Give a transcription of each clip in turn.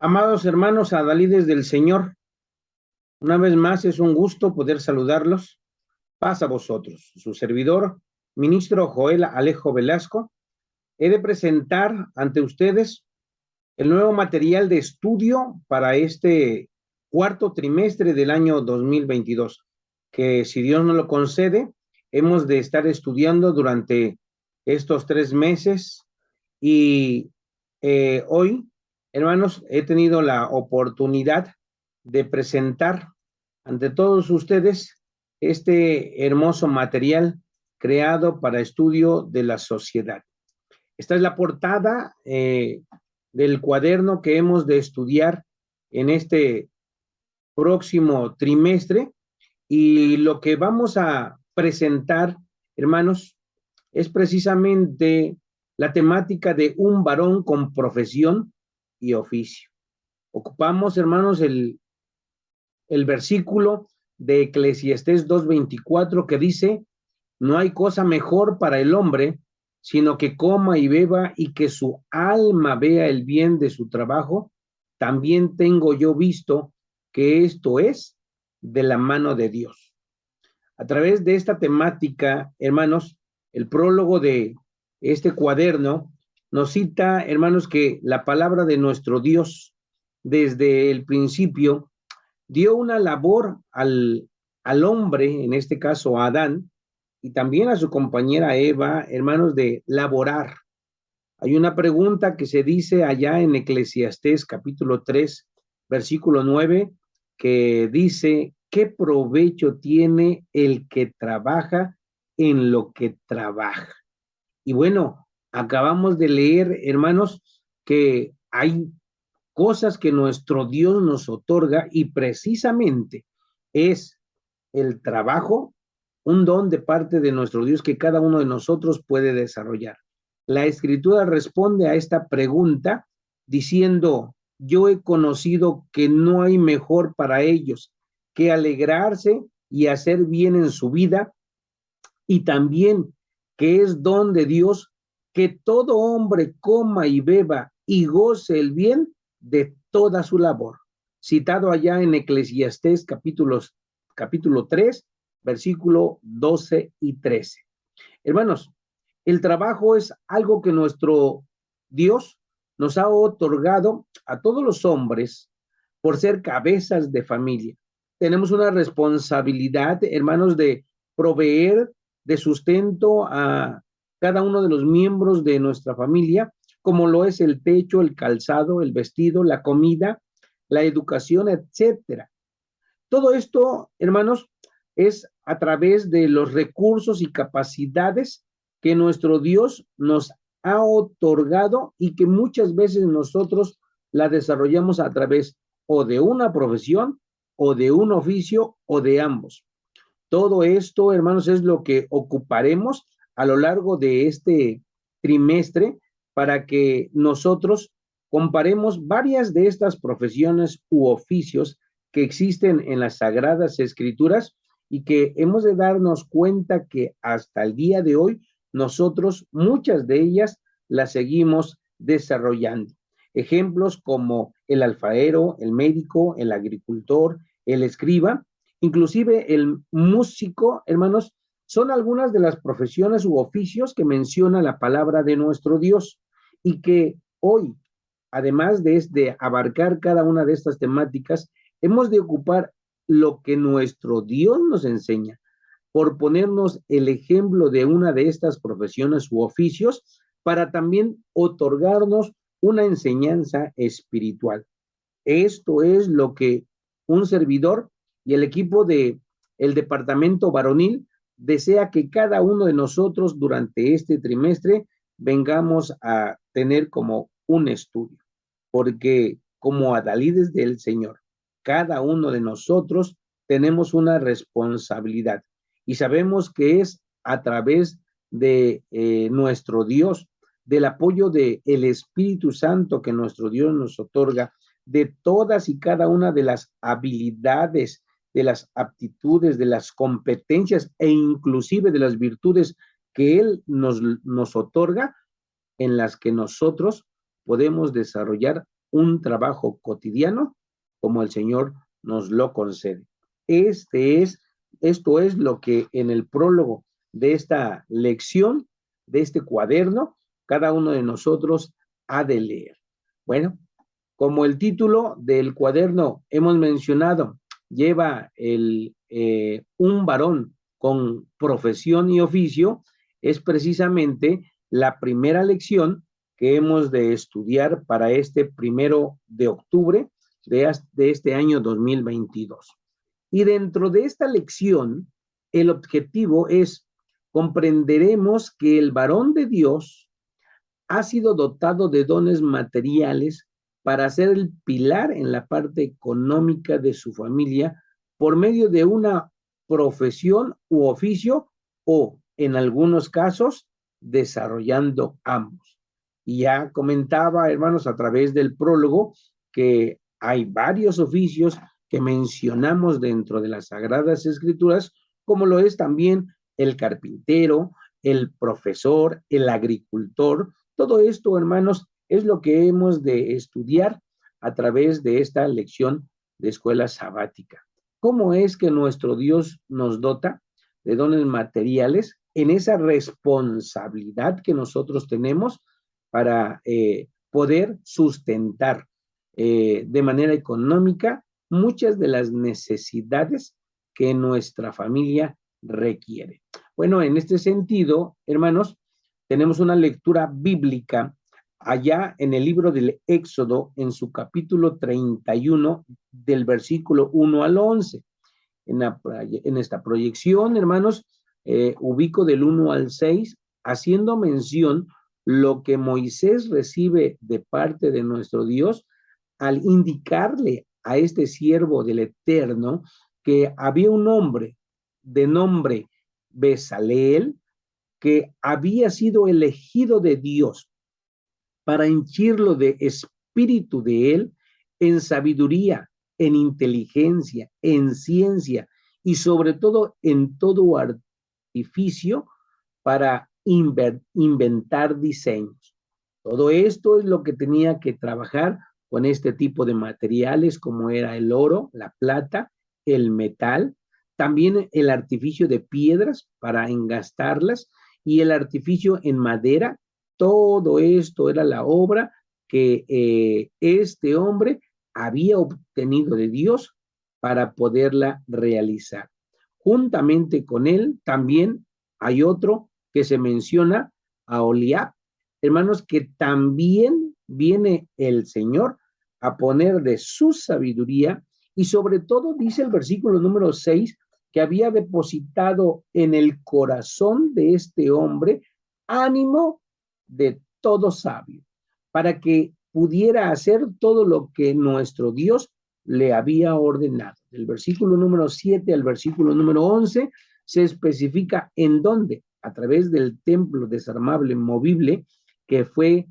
Amados hermanos adalides del Señor, una vez más es un gusto poder saludarlos. Paz a vosotros. Su servidor, ministro Joel Alejo Velasco, he de presentar ante ustedes el nuevo material de estudio para este cuarto trimestre del año 2022, que si Dios nos lo concede, hemos de estar estudiando durante estos 3 meses y hoy, hermanos, he tenido la oportunidad de presentar ante todos ustedes este hermoso material creado para estudio de la sociedad. Esta es la portada del cuaderno que hemos de estudiar en este próximo trimestre y lo que vamos a presentar, hermanos, es precisamente la temática de un varón con profesión y oficio. Ocupamos, hermanos, el versículo de Eclesiastés 2:24 que dice, no hay cosa mejor para el hombre, sino que coma y beba y que su alma vea el bien de su trabajo. También tengo yo visto que esto es de la mano de Dios. A través de esta temática, hermanos, el prólogo de este cuaderno nos cita, hermanos, que la palabra de nuestro Dios desde el principio dio una labor al hombre, en este caso a Adán, y también a su compañera Eva, hermanos, de laborar. Hay una pregunta que se dice allá en Eclesiastés capítulo 3, versículo 9, que dice, ¿qué provecho tiene el que trabaja en lo que trabaja? Y bueno, acabamos de leer, hermanos, que hay cosas que nuestro Dios nos otorga y precisamente es el trabajo, un don de parte de nuestro Dios que cada uno de nosotros puede desarrollar. La Escritura responde a esta pregunta diciendo, yo he conocido que no hay mejor para ellos que alegrarse y hacer bien en su vida y también que es don de Dios que todo hombre coma y beba y goce el bien de toda su labor. Citado allá en Eclesiastés capítulo 3, versículo 12 y 13. Hermanos, el trabajo es algo que nuestro Dios nos ha otorgado a todos los hombres por ser cabezas de familia. Tenemos una responsabilidad, hermanos, de proveer de sustento a cada uno de los miembros de nuestra familia, como lo es el techo, el calzado, el vestido, la comida, la educación, etcétera. Todo esto, hermanos, es a través de los recursos y capacidades que nuestro Dios nos ha otorgado y que muchas veces nosotros la desarrollamos a través o de una profesión o de un oficio o de ambos. Todo esto, hermanos, es lo que ocuparemos a lo largo de este trimestre para que nosotros comparemos varias de estas profesiones u oficios que existen en las Sagradas Escrituras y que hemos de darnos cuenta que hasta el día de hoy nosotros muchas de ellas las seguimos desarrollando. Ejemplos como el alfarero, el médico, el agricultor, el escriba, inclusive el músico, hermanos, son algunas de las profesiones u oficios que menciona la palabra de nuestro Dios y que hoy, además de abarcar cada una de estas temáticas, hemos de ocupar lo que nuestro Dios nos enseña, por ponernos el ejemplo de una de estas profesiones u oficios, para también otorgarnos una enseñanza espiritual. Esto es lo que un servidor y el equipo de el departamento varonil desea que cada uno de nosotros durante este trimestre vengamos a tener como un estudio, porque como adalides del Señor, cada uno de nosotros tenemos una responsabilidad y sabemos que es a través de nuestro Dios, del apoyo del Espíritu Santo que nuestro Dios nos otorga, de todas y cada una de las habilidades, de las aptitudes, de las competencias e inclusive de las virtudes que Él nos otorga, en las que nosotros podemos desarrollar un trabajo cotidiano como el Señor nos lo concede. Esto es lo que en el prólogo de esta lección, de este cuaderno, cada uno de nosotros ha de leer. Bueno, como el título del cuaderno hemos mencionado, lleva un varón con profesión y oficio, es precisamente la primera lección que hemos de estudiar para este 1 de octubre de este año 2022. Y dentro de esta lección, el objetivo es comprenderemos que el varón de Dios ha sido dotado de dones materiales para ser el pilar en la parte económica de su familia por medio de una profesión u oficio o, en algunos casos, desarrollando ambos. Y ya comentaba, hermanos, a través del prólogo, que hay varios oficios que mencionamos dentro de las Sagradas Escrituras, como lo es también el carpintero, el profesor, el agricultor. Todo esto, hermanos, es lo que hemos de estudiar a través de esta lección de escuela sabática. ¿Cómo es que nuestro Dios nos dota de dones materiales en esa responsabilidad que nosotros tenemos para poder sustentar de manera económica muchas de las necesidades que nuestra familia requiere? Bueno, en este sentido, hermanos, tenemos una lectura bíblica allá en el libro del Éxodo, en su capítulo 31, del versículo 1 al 11. En esta proyección, hermanos, ubico del 1 al 6, haciendo mención lo que Moisés recibe de parte de nuestro Dios al indicarle a este siervo del Eterno que había un hombre de nombre Bezaleel, que había sido elegido de Dios para henchirlo de espíritu de él en sabiduría, en inteligencia, en ciencia y sobre todo en todo artificio para inventar diseños. Todo esto es lo que tenía que trabajar con este tipo de materiales como era el oro, la plata, el metal, también el artificio de piedras para engastarlas y el artificio en madera. Todo esto era la obra que este hombre había obtenido de Dios para poderla realizar. Juntamente con él también hay otro que se menciona, a Aholiab, hermanos, que también viene el Señor a poner de su sabiduría y sobre todo dice el versículo número 6 que había depositado en el corazón de este hombre ánimo de todo sabio, para que pudiera hacer todo lo que nuestro Dios le había ordenado. Del versículo número 7 al versículo número 11 se especifica en dónde, a través del templo desarmable movible que fue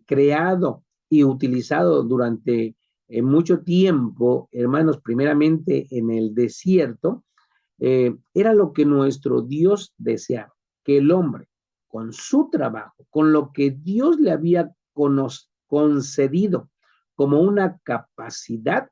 creado y utilizado durante mucho tiempo, hermanos, primeramente en el desierto, era lo que nuestro Dios deseaba, que el hombre, con su trabajo, con lo que Dios le había concedido como una capacidad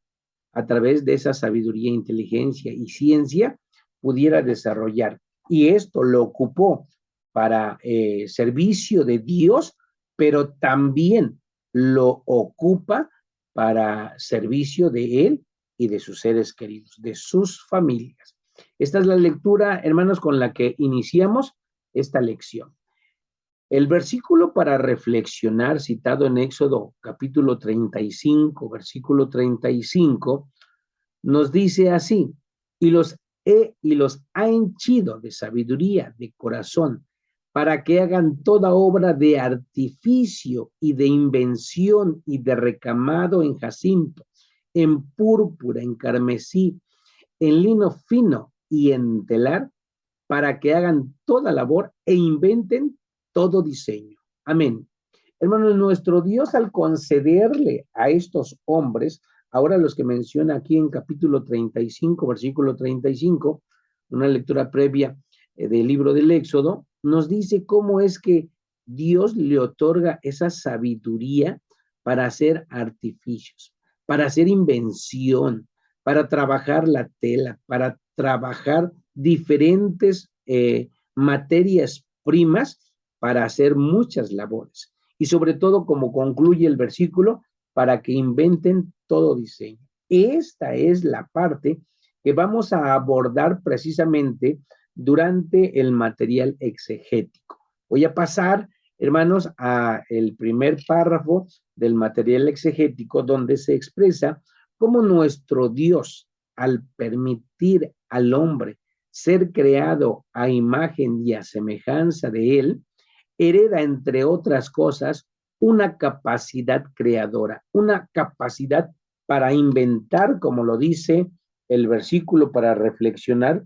a través de esa sabiduría, inteligencia y ciencia, pudiera desarrollar. Y esto lo ocupó para servicio de Dios, pero también lo ocupa para servicio de Él y de sus seres queridos, de sus familias. Esta es la lectura, hermanos, con la que iniciamos esta lección. El versículo para reflexionar, citado en Éxodo capítulo 35, versículo 35, nos dice así: y los ha henchido de sabiduría de corazón para que hagan toda obra de artificio y de invención y de recamado en jacinto, en púrpura, en carmesí, en lino fino y en telar, para que hagan toda labor e inventen todo diseño. Amén. Hermanos, nuestro Dios, al concederle a estos hombres, ahora los que menciona aquí en capítulo 35, versículo 35, una lectura previa del libro del Éxodo, nos dice cómo es que Dios le otorga esa sabiduría para hacer artificios, para hacer invención, para trabajar la tela, para trabajar diferentes materias primas para hacer muchas labores. Y sobre todo, como concluye el versículo, para que inventen todo diseño. Esta es la parte que vamos a abordar precisamente durante el material exegético. Voy a pasar, hermanos, a el primer párrafo del material exegético, donde se expresa cómo nuestro Dios, al permitir al hombre ser creado a imagen y a semejanza de él, hereda, entre otras cosas, una capacidad creadora, una capacidad para inventar, como lo dice el versículo, para reflexionar,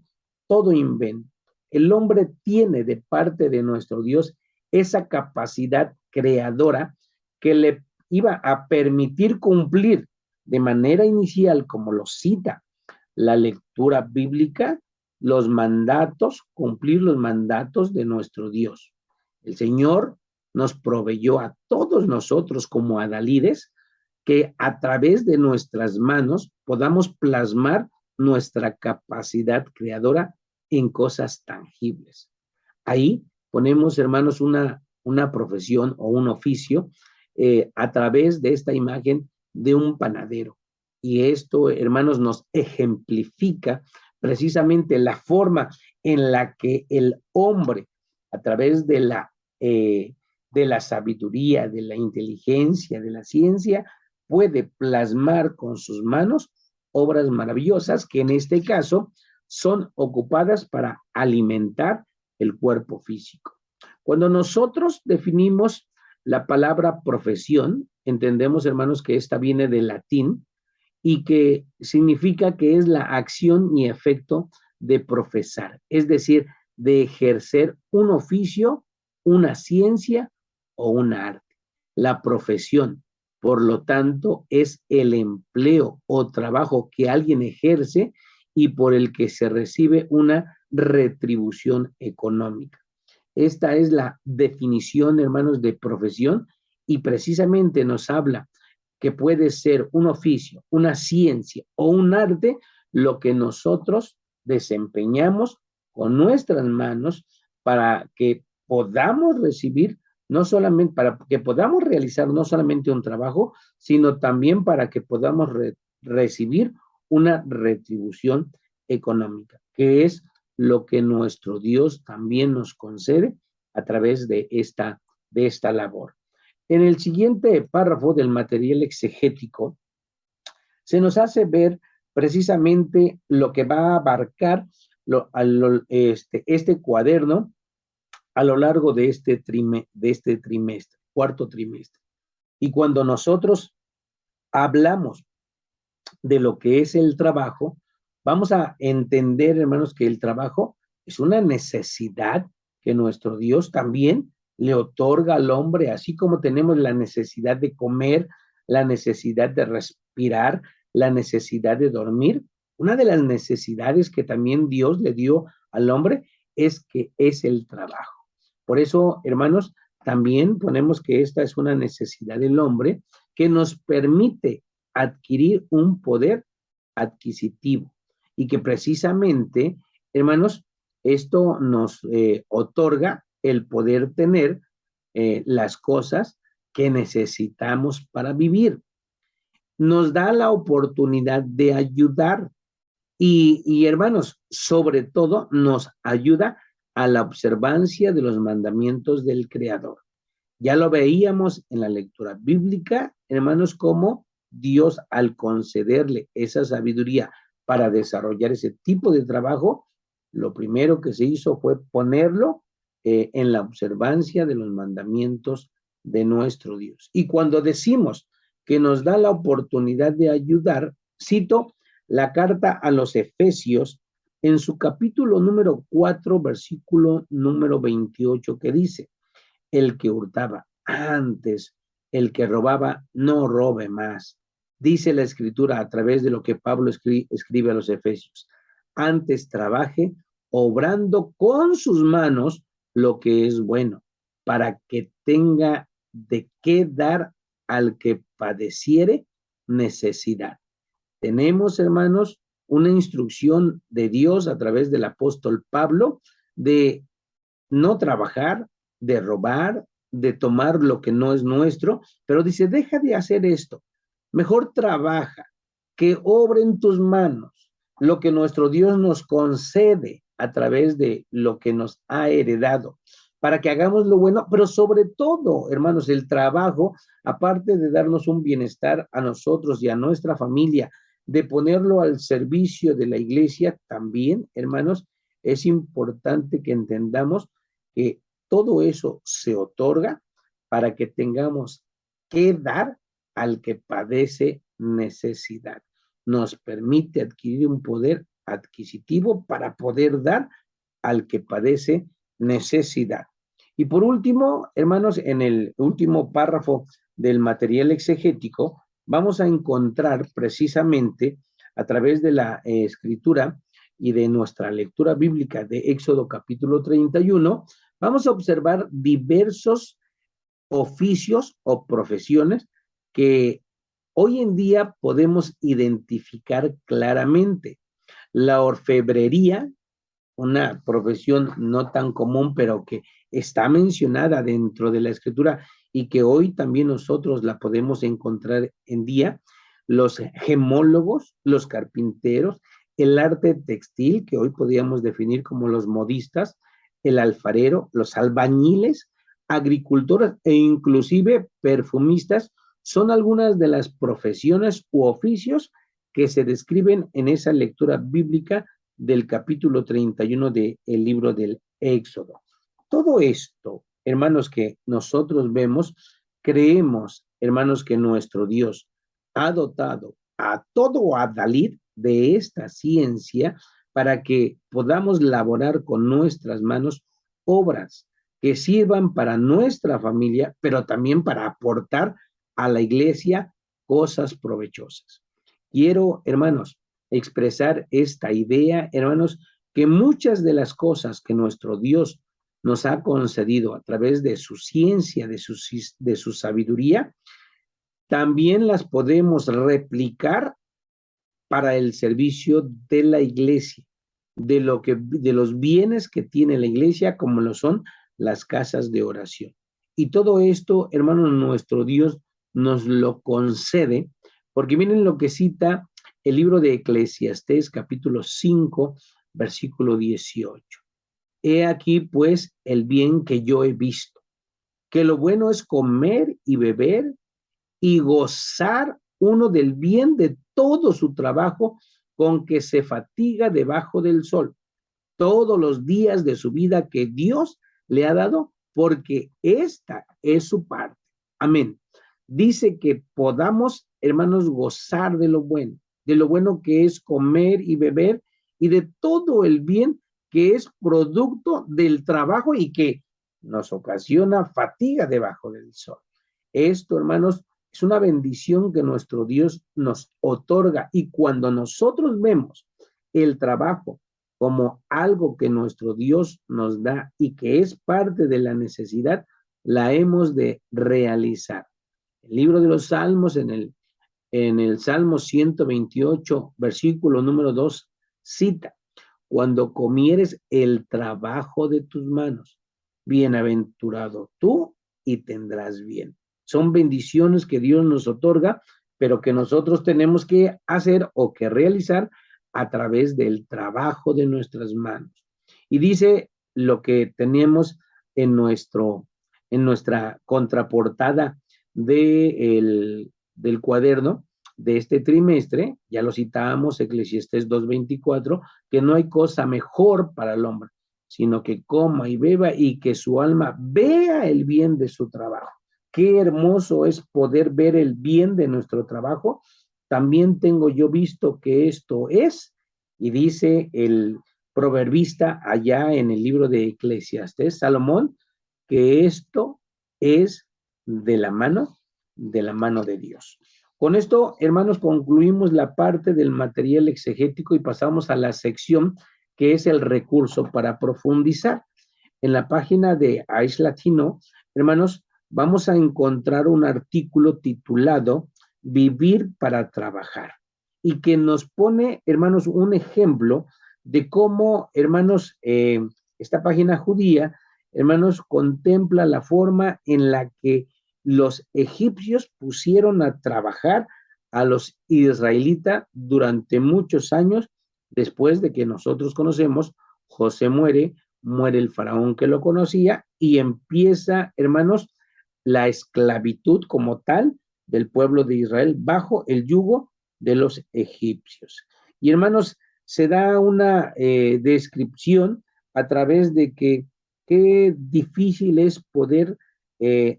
todo invento. El hombre tiene de parte de nuestro Dios esa capacidad creadora que le iba a permitir cumplir de manera inicial, como lo cita la lectura bíblica, los mandatos, cumplir los mandatos de nuestro Dios. El Señor nos proveyó a todos nosotros como adalides que a través de nuestras manos podamos plasmar nuestra capacidad creadora en cosas tangibles. Ahí ponemos, hermanos, una profesión o un oficio a través de esta imagen de un panadero. Y esto, hermanos, nos ejemplifica precisamente la forma en la que el hombre, a través de la sabiduría, de la inteligencia, de la ciencia, puede plasmar con sus manos obras maravillosas que en este caso son ocupadas para alimentar el cuerpo físico. Cuando nosotros definimos la palabra profesión, entendemos, hermanos, que esta viene del latín y que significa que es la acción y efecto de profesar, es decir, de ejercer un oficio, una ciencia o un arte. La profesión, por lo tanto, es el empleo o trabajo que alguien ejerce y por el que se recibe una retribución económica. Esta es la definición, hermanos, de profesión y precisamente nos habla que puede ser un oficio, una ciencia o un arte, lo que nosotros desempeñamos con nuestras manos para que podamos recibir, no solamente, para que podamos realizar no solamente un trabajo, sino también para que podamos recibir una retribución económica, que es lo que nuestro Dios también nos concede a través de esta labor. En el siguiente párrafo del material exegético se nos hace ver precisamente lo que va a abarcar este cuaderno a lo largo de este trimestre, cuarto trimestre. Y cuando nosotros hablamos de lo que es el trabajo, vamos a entender, hermanos, que el trabajo es una necesidad que nuestro Dios también le otorga al hombre, así como tenemos la necesidad de comer, la necesidad de respirar, la necesidad de dormir. Una de las necesidades que también Dios le dio al hombre es que es el trabajo. Por eso, hermanos, también ponemos que esta es una necesidad del hombre que nos permite adquirir un poder adquisitivo y que precisamente, hermanos, esto nos otorga el poder tener las cosas que necesitamos para vivir. Nos da la oportunidad de ayudar y hermanos, sobre todo nos ayuda a la observancia de los mandamientos del Creador. Ya lo veíamos en la lectura bíblica, hermanos, como Dios, al concederle esa sabiduría para desarrollar ese tipo de trabajo, lo primero que se hizo fue ponerlo en la observancia de los mandamientos de nuestro Dios. Y cuando decimos que nos da la oportunidad de ayudar, cito la carta a los Efesios en su capítulo número 4, versículo número 28, que dice: el que hurtaba antes, el que robaba, no robe más. Dice la Escritura a través de lo que Pablo escribe a los Efesios: antes trabaje obrando con sus manos lo que es bueno, para que tenga de qué dar al que padeciere necesidad. Tenemos, hermanos, una instrucción de Dios a través del apóstol Pablo de no trabajar, de robar, de tomar lo que no es nuestro, pero dice, deja de hacer esto, mejor trabaja, que obre en tus manos lo que nuestro Dios nos concede a través de lo que nos ha heredado, para que hagamos lo bueno, pero sobre todo, hermanos, el trabajo, aparte de darnos un bienestar a nosotros y a nuestra familia, de ponerlo al servicio de la iglesia, también, hermanos, es importante que entendamos que todo eso se otorga para que tengamos que dar al que padece necesidad. Nos permite adquirir un poder adquisitivo para poder dar al que padece necesidad. Y por último, hermanos, en el último párrafo del material exegético, vamos a encontrar precisamente a través de la escritura y de nuestra lectura bíblica de Éxodo capítulo 31, vamos a observar diversos oficios o profesiones que hoy en día podemos identificar claramente. La orfebrería, una profesión no tan común, pero que está mencionada dentro de la escritura y que hoy también nosotros la podemos encontrar en día. Los gemólogos, los carpinteros, el arte textil, que hoy podríamos definir como los modistas, el alfarero, los albañiles, agricultores e inclusive perfumistas, son algunas de las profesiones u oficios que se describen en esa lectura bíblica del capítulo 31 del libro del Éxodo. Todo esto, hermanos, que nosotros vemos, creemos, hermanos, que nuestro Dios ha dotado a todo adalid de esta ciencia para que podamos laborar con nuestras manos obras que sirvan para nuestra familia, pero también para aportar a la iglesia cosas provechosas. Quiero, hermanos, expresar esta idea, hermanos, que muchas de las cosas que nuestro Dios nos ha concedido a través de su ciencia, de su sabiduría, también las podemos replicar para el servicio de la iglesia, de los bienes que tiene la iglesia, como lo son las casas de oración. Y todo esto, hermanos, nuestro Dios nos lo concede, porque miren lo que cita el libro de Eclesiastés, capítulo 5, versículo 18. He aquí, pues, el bien que yo he visto, que lo bueno es comer y beber y gozar uno del bien de todo su trabajo con que se fatiga debajo del sol, todos los días de su vida que Dios le ha dado, porque esta es su parte. Amén. Dice que podamos, hermanos, gozar de lo bueno que es comer y beber y de todo el bien que es producto del trabajo y que nos ocasiona fatiga debajo del sol. Esto, hermanos, es una bendición que nuestro Dios nos otorga, y cuando nosotros vemos el trabajo como algo que nuestro Dios nos da y que es parte de la necesidad, la hemos de realizar. El libro de los Salmos, en el Salmo 128, versículo número 2, cita: cuando comieres el trabajo de tus manos, bienaventurado tú y tendrás bien. Son bendiciones que Dios nos otorga, pero que nosotros tenemos que hacer o que realizar a través del trabajo de nuestras manos. Y dice lo que tenemos en nuestra contraportada del cuaderno de este trimestre, ya lo citábamos, Eclesiastés 2:24, que no hay cosa mejor para el hombre, sino que coma y beba y que su alma vea el bien de su trabajo. Qué hermoso es poder ver el bien de nuestro trabajo. También tengo yo visto que esto es, y dice el proverbista allá en el libro de Eclesiastés, Salomón, que esto es de la mano de Dios. Con esto, hermanos, concluimos la parte del material exegético y pasamos a la sección que es el recurso para profundizar. En la página de AIS Latino, hermanos, vamos a encontrar un artículo titulado Vivir para trabajar, y que nos pone, hermanos, un ejemplo de cómo, hermanos, esta página judía, hermanos, contempla la forma en la que los egipcios pusieron a trabajar a los israelitas durante muchos años después de que nosotros conocemos. José muere el faraón que lo conocía y empieza, hermanos, la esclavitud como tal del pueblo de Israel bajo el yugo de los egipcios. Y hermanos, se da una descripción a través de que qué difícil es poder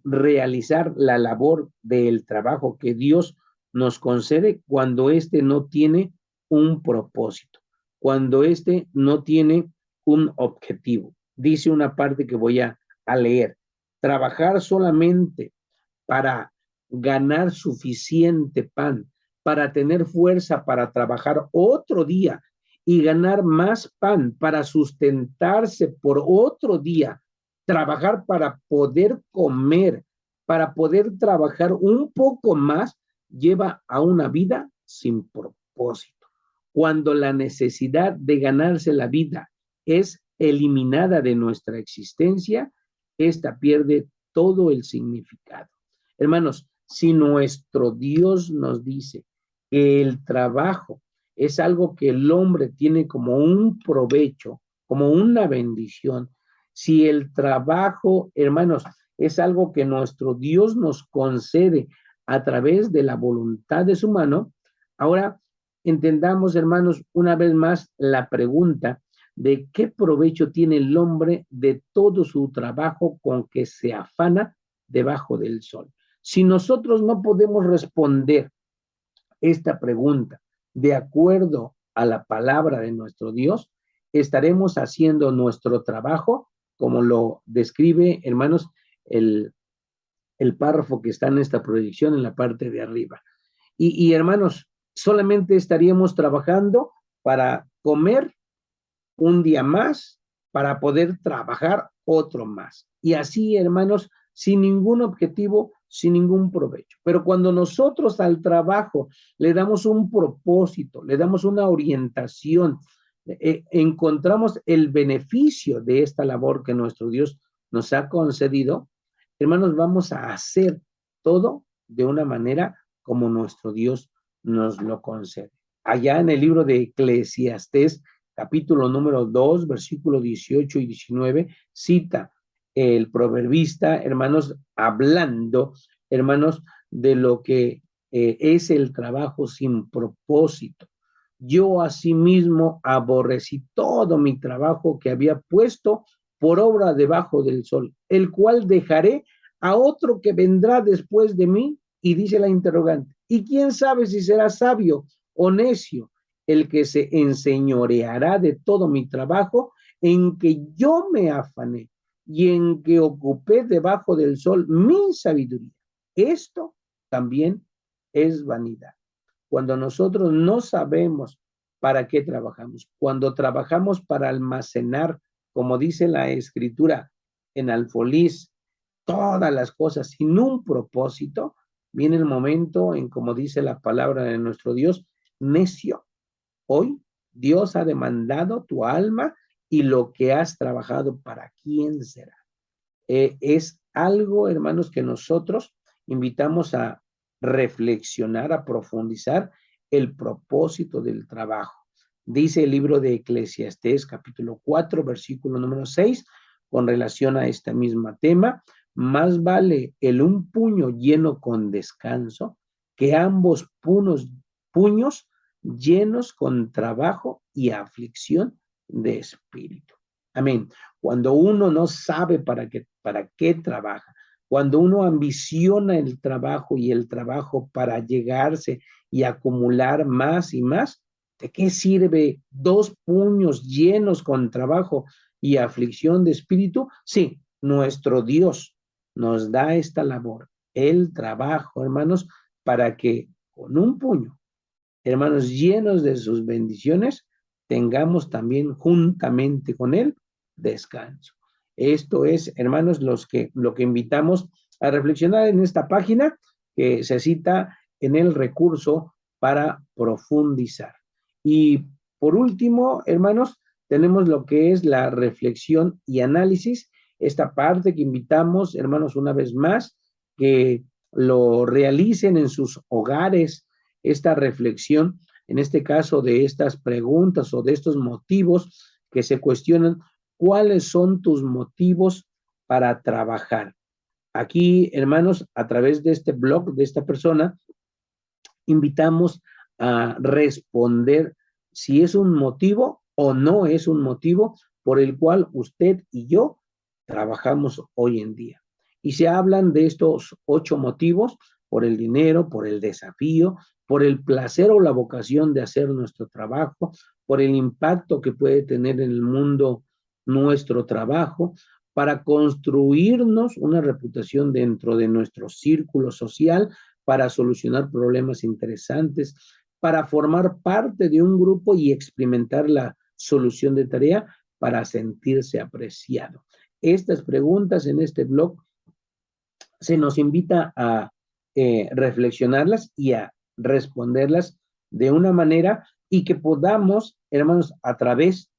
realizar la labor del trabajo que Dios nos concede cuando éste no tiene un propósito, cuando éste no tiene un objetivo. Dice una parte que voy a leer: trabajar solamente para ganar suficiente pan, para tener fuerza para trabajar otro día y ganar más pan para sustentarse por otro día, trabajar para poder comer, para poder trabajar un poco más, lleva a una vida sin propósito. Cuando la necesidad de ganarse la vida es eliminada de nuestra existencia, esta pierde todo el significado. Hermanos, si nuestro Dios nos dice que el trabajo es algo que el hombre tiene como un provecho, como una bendición, si el trabajo, hermanos, es algo que nuestro Dios nos concede a través de la voluntad de su mano, ahora entendamos, hermanos, una vez más la pregunta de qué provecho tiene el hombre de todo su trabajo con que se afana debajo del sol. Si nosotros no podemos responder esta pregunta de acuerdo a la palabra de nuestro Dios, estaremos haciendo nuestro trabajo como lo describe, hermanos, el párrafo que está en esta proyección en la parte de arriba. Y hermanos, solamente estaríamos trabajando para comer un día más, para poder trabajar otro más. Y así, hermanos, sin ningún objetivo, sin ningún provecho. Pero cuando nosotros al trabajo le damos un propósito, le damos una orientación, encontramos el beneficio de esta labor que nuestro Dios nos ha concedido, hermanos, vamos a hacer todo de una manera como nuestro Dios nos lo concede. Allá en el libro de Eclesiastés, capítulo número 2, versículo 18 y 19, cita el proverbista, hermanos, hablando, hermanos, de lo que es el trabajo sin propósito. Yo asimismo aborrecí todo mi trabajo que había puesto por obra debajo del sol, el cual dejaré a otro que vendrá después de mí. Y dice la interrogante, ¿y quién sabe si será sabio o necio el que se enseñoreará de todo mi trabajo en que yo me afané y en que ocupé debajo del sol mi sabiduría? Esto también es vanidad. Cuando nosotros no sabemos para qué trabajamos, cuando trabajamos para almacenar, como dice la escritura, en alfolís, todas las cosas sin un propósito, viene el momento en, como dice la palabra de nuestro Dios, necio. Hoy Dios ha demandado tu alma y lo que has trabajado, ¿para quién será? Es algo, hermanos, que nosotros invitamos a reflexionar, a profundizar el propósito del trabajo. Dice el libro de Eclesiastés, capítulo 4, versículo número 6, con relación a este mismo tema: más vale el un puño lleno con descanso que ambos puños llenos con trabajo y aflicción de espíritu. Amén. Cuando uno no sabe para qué trabaja, cuando uno ambiciona el trabajo y el trabajo para llegarse y acumular más y más, ¿de qué sirve 2 puños llenos con trabajo y aflicción de espíritu? Sí, nuestro Dios nos da esta labor, el trabajo, hermanos, para que con un puño, hermanos, llenos de sus bendiciones, tengamos también juntamente con él descanso. Esto es, hermanos, lo que invitamos a reflexionar en esta página que se cita en el recurso para profundizar. Y por último, hermanos, tenemos lo que es la reflexión y análisis, esta parte que invitamos, hermanos, una vez más, que lo realicen en sus hogares, esta reflexión, en este caso de estas preguntas o de estos motivos que se cuestionan, ¿cuáles son tus motivos para trabajar? Aquí, hermanos, a través de este blog de esta persona, invitamos a responder si es un motivo o no es un motivo por el cual usted y yo trabajamos hoy en día. Y se hablan de estos 8 motivos: por el dinero, por el desafío, por el placer o la vocación de hacer nuestro trabajo, por el impacto que puede tener en el mundo nuestro trabajo, para construirnos una reputación dentro de nuestro círculo social, para solucionar problemas interesantes, para formar parte de un grupo y experimentar la solución de tarea, para sentirse apreciado. Estas preguntas en este blog se nos invita a reflexionarlas y a responderlas de una manera y que podamos, hermanos, a través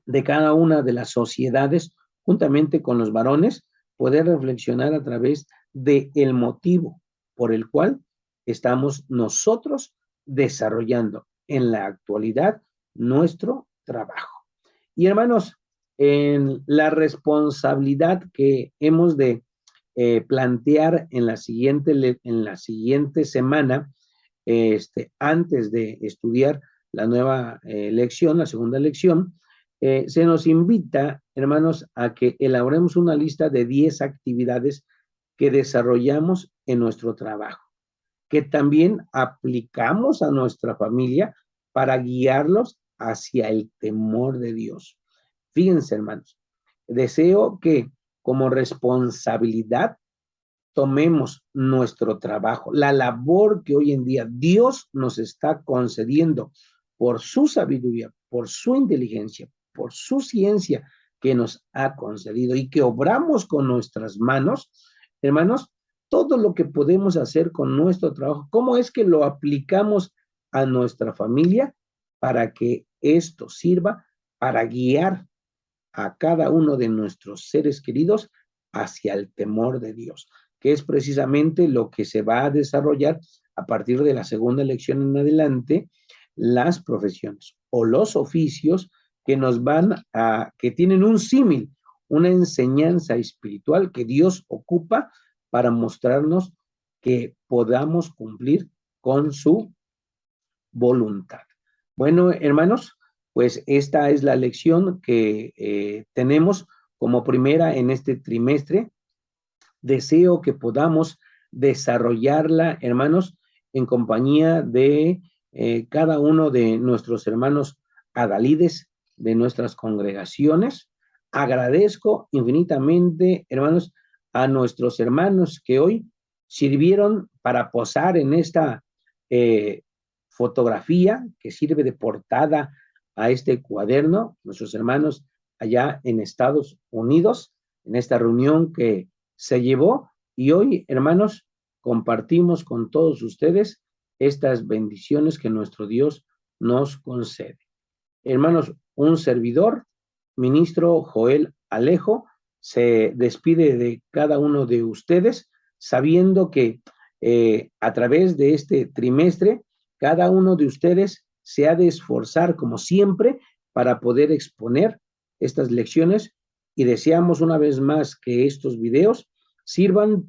de cada una de las sociedades, juntamente con los varones, poder reflexionar a través del motivo por el cual estamos nosotros desarrollando en la actualidad nuestro trabajo. Y hermanos, en la responsabilidad que hemos de plantear en la siguiente semana, antes de estudiar la nueva lección, la segunda lección, se nos invita, hermanos, a que elaboremos una lista de 10 actividades que desarrollamos en nuestro trabajo, que también aplicamos a nuestra familia para guiarlos hacia el temor de Dios. Fíjense, hermanos, deseo que como responsabilidad tomemos nuestro trabajo, la labor que hoy en día Dios nos está concediendo por su sabiduría, por su inteligencia, por su ciencia que nos ha concedido y que obramos con nuestras manos, hermanos, todo lo que podemos hacer con nuestro trabajo, ¿cómo es que lo aplicamos a nuestra familia para que esto sirva para guiar a cada uno de nuestros seres queridos hacia el temor de Dios, que es precisamente lo que se va a desarrollar a partir de la segunda lección en adelante, las profesiones o los oficios que tienen un símil, una enseñanza espiritual que Dios ocupa para mostrarnos que podamos cumplir con su voluntad. Bueno, hermanos, pues esta es la lección que tenemos como primera en este trimestre. Deseo que podamos desarrollarla, hermanos, en compañía de cada uno de nuestros hermanos adalides de nuestras congregaciones. Agradezco infinitamente, hermanos, a nuestros hermanos que hoy sirvieron para posar en esta fotografía que sirve de portada a este cuaderno, nuestros hermanos allá en Estados Unidos, en esta reunión que se llevó, y hoy, hermanos, compartimos con todos ustedes estas bendiciones que nuestro Dios nos concede. Hermanos, un servidor, ministro Joel Alejo, se despide de cada uno de ustedes, sabiendo que a través de este trimestre, cada uno de ustedes se ha de esforzar, como siempre, para poder exponer estas lecciones, y deseamos una vez más que estos videos sirvan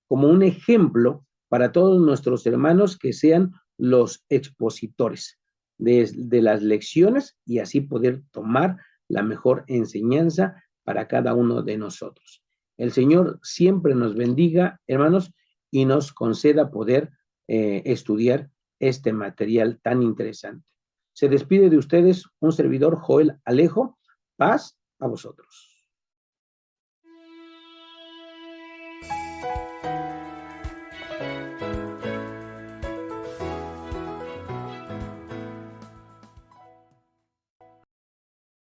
como un ejemplo para todos nuestros hermanos que sean los expositores de las lecciones y así poder tomar la mejor enseñanza para cada uno de nosotros. El Señor siempre nos bendiga, hermanos, y nos conceda poder estudiar este material tan interesante. Se despide de ustedes un servidor, Joel Alejo. Paz a vosotros.